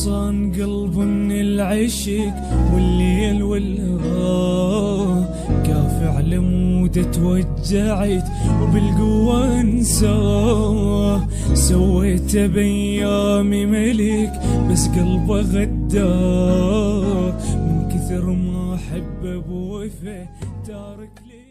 خلصان قلب من العشق والليل والهوى كافع لمود توجعت وبالقوة انساه سويته بأيامي ملك بس قلبه غدار من كثر ما أحبه بوفه تارك لي.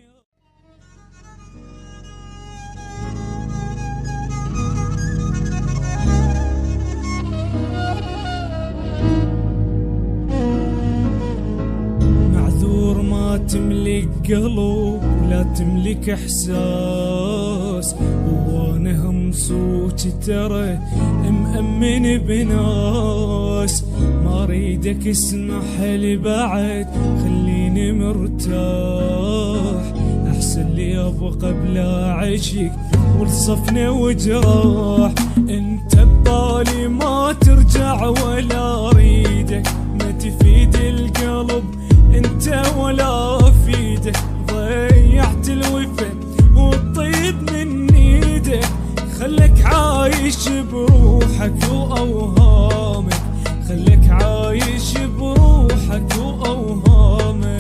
ما تملك قلب لا تملك احساس وانا همسوك ترى مأمن بناس ما اريدك اسمح لي بعد خليني مرتاح احسن لي ابقى بلا عشق والصفنة وجراح انت ببالي ما ترجع ولا اريدك ما تفيد القلب انت ولا فيدك ضيعت الوفا والطيب من ايدك خلك عايش بروحك واوهامك خلك عايش بروحك واوهامك.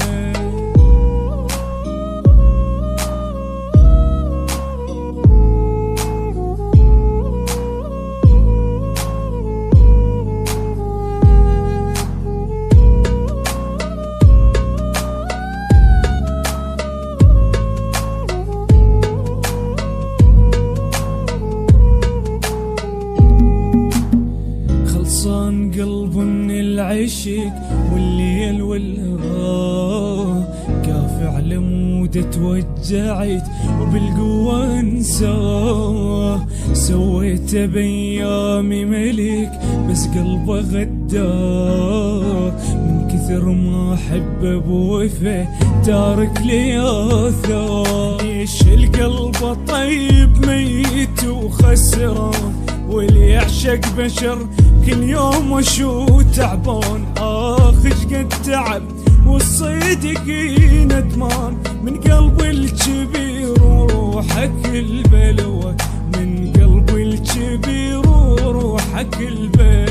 خلصان قلب من العشق والليل والهوى كافع لمود توجعت وبالقوة انساه سويته بأيامي ملك بس قلبه غدار من كثر ما أحبه بوفه تارك لي آثار. ليش القلب طيب ميت وخسران واللي يعشق بشر كل يوم وشو تعبان اخش قد تعب والصدق ندمان من قلب الكبير وروحك البلوى من قلب الكبير وروحك البلوى.